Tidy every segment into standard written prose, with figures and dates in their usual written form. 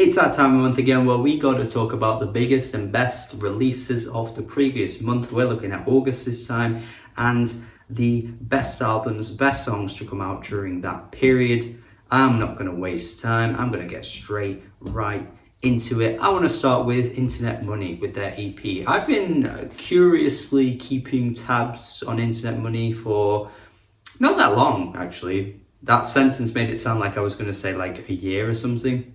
It's that time of month again where we got to talk about the biggest and best releases of the previous month. We're looking at August this time, and the best albums, best songs to come out during that period. I'm not going to waste time. I'm going to get straight right into it. I want to start with Internet Money with their EP. I've been curiously keeping tabs on Internet Money for not that long, actually. That sentence made it sound like I was going to say like a year or something.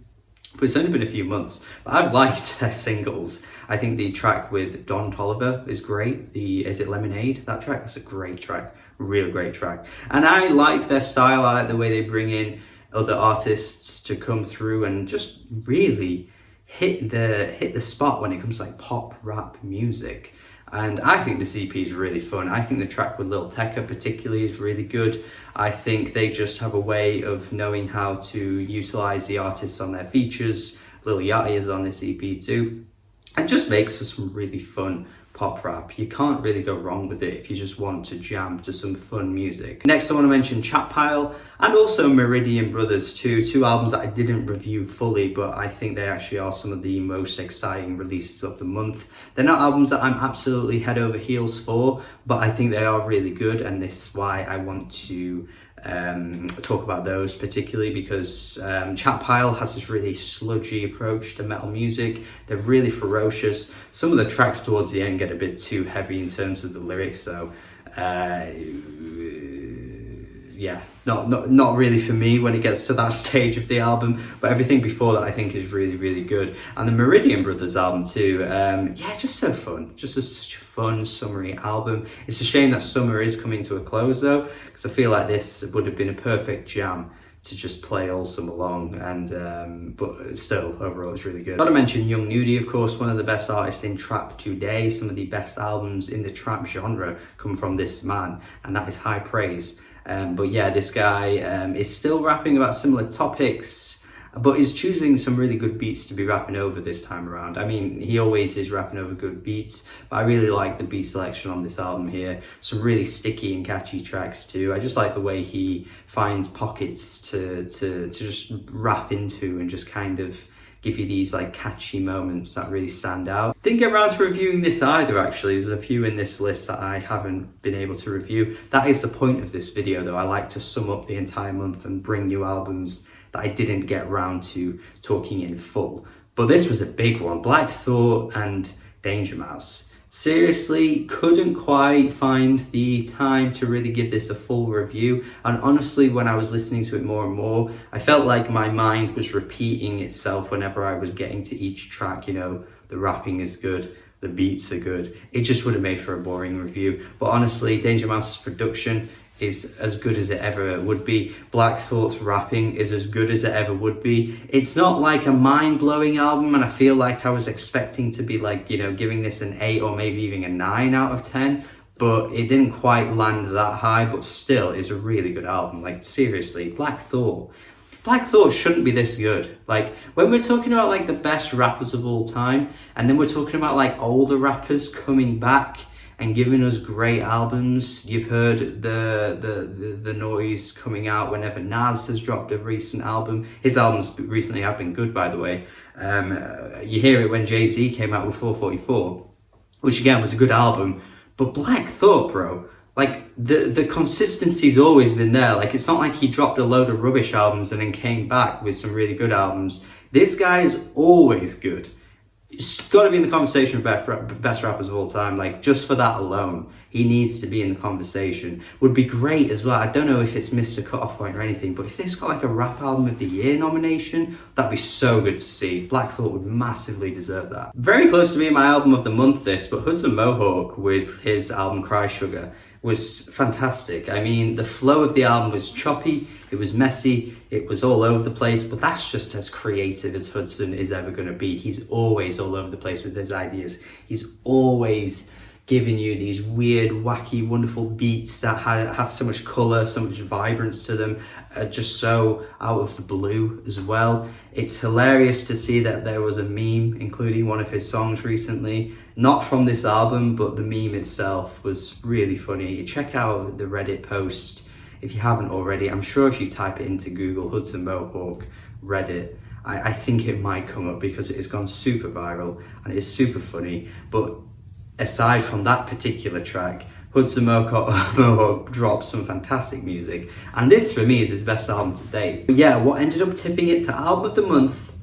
But it's only been a few months. But I've liked their singles. I think the track with Don Toliver is great. Is it Lemonade? That track? That's a great track. Real great track. And I like their style. I like the way they bring in other artists to come through and just really hit the spot when it comes to like pop rap music. And I think this EP is really fun. I think the track with Lil Tecca particularly is really good. I think they just have a way of knowing how to utilize the artists on their features. Lil Yachty is on this EP too. And just makes for some really fun pop rap. You can't really go wrong with it if you just want to jam to some fun music. Next I want to mention Chat Pile and also Meridian Brothers too. Two albums that I didn't review fully, but I think they actually are some of the most exciting releases of the month. They're not albums that I'm absolutely head over heels for, but I think they are really good, and this is why I want to talk about those particularly, because Chat Pile has this really sludgy approach to metal music. They're really ferocious. Some of the tracks towards the end get a bit too heavy in terms of the lyrics, so yeah, not really for me when it gets to that stage of the album, but everything before that I think is really good. And the Meridian Brothers album too, yeah, just so fun, just such a fun summery album. It's a shame that summer is coming to a close though, because I feel like this would have been a perfect jam to just play all summer long, and but still overall it's really good. Gotta mention Young Nudy, of course, one of the best artists in trap today. Some of the best albums in the trap genre come from this man, and that is high praise. But yeah, this guy is still rapping about similar topics, but is choosing some really good beats to be rapping over this time around. I mean, he always is rapping over good beats, but I really like the beat selection on this album here. Some really sticky and catchy tracks too. I just like the way he finds pockets to just rap into and just kind of give you these like catchy moments that really stand out. Didn't get around to reviewing this either actually. There's a few in this list that I haven't been able to review. That is the point of this video though. I like to sum up the entire month and bring you albums that I didn't get around to talking in full. But this was a big one. Black Thought and Danger Mouse. Seriously, couldn't quite find the time to really give this a full review, and honestly when I was listening to it more and more, I felt like my mind was repeating itself whenever I was getting to each track. You know, the rapping is good, the beats are good. It just would have made for a boring review. But honestly, Danger Mouse's production is as good as it ever would be. Black Thought's rapping is as good as it ever would be. It's not like a mind-blowing album, and I feel like I was expecting to be like, you know, giving this an 8 or maybe even a 9 out of 10, but it didn't quite land that high. But still, it's a really good album. Like seriously, Black Thought shouldn't be this good. Like when we're talking about like the best rappers of all time, and then we're talking about like older rappers coming back and giving us great albums. You've heard the noise coming out whenever Nas has dropped a recent album. His albums recently have been good, by the way. You hear it when Jay-Z came out with 444, which again was a good album. But Black Thought, bro, like the consistency's always been there. Like it's not like he dropped a load of rubbish albums and then came back with some really good albums. This guy is always good. It's got to be in the conversation of best rappers of all time. Like just for that alone, he needs to be in the conversation. Would be great as well. I don't know if it's missed a cutoff point or anything, but if this got like a rap album of the year nomination, that'd be so good to see. Black Thought would massively deserve that. Very close to being my album of the month this, but Hudson Mohawk with his album Cry Sugar was fantastic. I mean, the flow of the album was choppy, it was messy, it was all over the place, but that's just as creative as Hudson is ever going to be. He's always all over the place with his ideas. He's always giving you these weird, wacky, wonderful beats that have so much colour, so much vibrance to them, just so out of the blue as well. It's hilarious to see that there was a meme including one of his songs recently, not from this album, but the meme itself was really funny. Check out the Reddit post if you haven't already. I'm sure if you type it into Google, Hudson Mohawk, Reddit, I think it might come up because it has gone super viral and it is super funny. But aside from that particular track, Hudson Mohawke dropped some fantastic music, and this for me is his best album to date. But yeah, what ended up tipping it to album of the month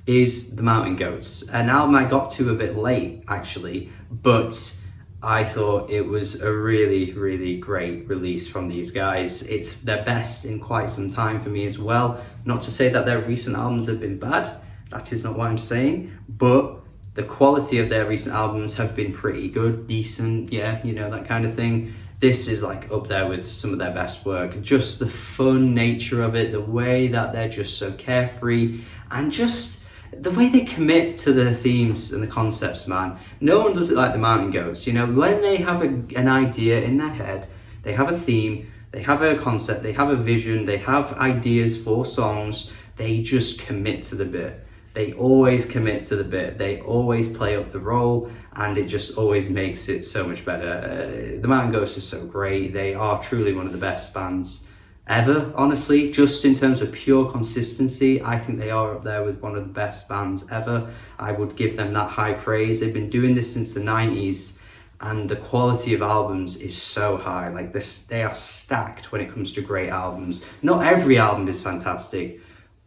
is The Mountain Goats, an album I got to a bit late actually, but I thought it was a really, really great release from these guys. It's their best in quite some time for me as well. Not to say that their recent albums have been bad, that is not what I'm saying, but the quality of their recent albums have been pretty good, decent, yeah, you know, that kind of thing. This is like up there with some of their best work. Just the fun nature of it, the way that they're just so carefree, and just the way they commit to the themes and the concepts, man. No one does it like the Mountain Goats. You know, when they have an idea in their head, they have a theme, they have a concept, they have a vision, they have ideas for songs, they just commit to the bit. They always commit to the bit, they always play up the role, and it just always makes it so much better. The Mountain Goats are so great. They are truly one of the best bands ever, honestly. Just in terms of pure consistency, I think they are up there with one of the best bands ever. I would give them that high praise. They've been doing this since the 90s, and the quality of albums is so high. Like this, they are stacked when it comes to great albums. Not every album is fantastic,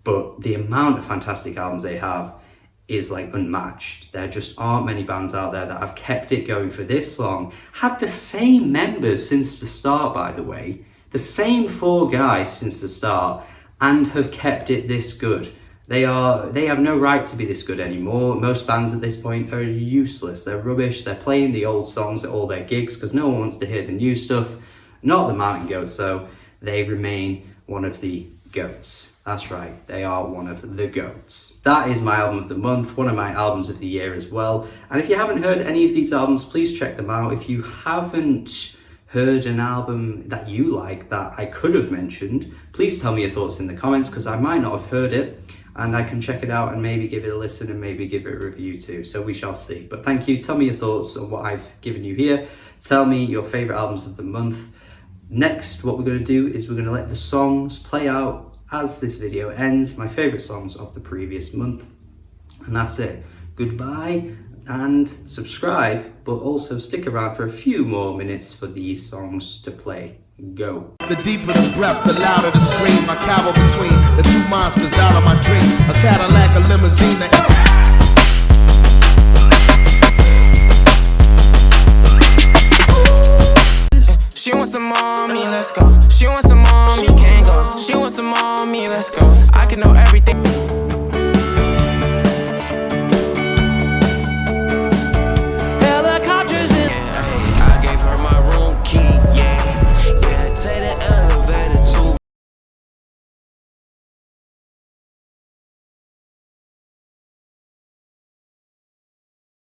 but the amount of fantastic albums they have is like unmatched. There just aren't many bands out there that have kept it going for this long. Had the same members since the start, by the way. The same 4 guys since the start, and have kept it this good. They have no right to be this good anymore. Most bands at this point are useless. They're rubbish. They're playing the old songs at all their gigs because no one wants to hear the new stuff. Not the Mountain Goats though. They remain one of the goats. That's right, they are one of the goats. That is my album of the month, one of my albums of the year as well. And if you haven't heard any of these albums, please check them out. If you haven't heard an album that you like that I could have mentioned, please tell me your thoughts in the comments, because I might not have heard it and I can check it out and maybe give it a listen and maybe give it a review too. So we shall see. But thank you. Tell me your thoughts on what I've given you here. Tell me your favorite albums of the month. Next, what we're going to do is we're going to let the songs play out as this video ends, my favorite songs of the previous month. And that's it. Goodbye and subscribe, but also stick around for a few more minutes for these songs to play. Go. The deeper the breath, the louder the scream. I cower between the two monsters out of my dream. A Cadillac, a limousine.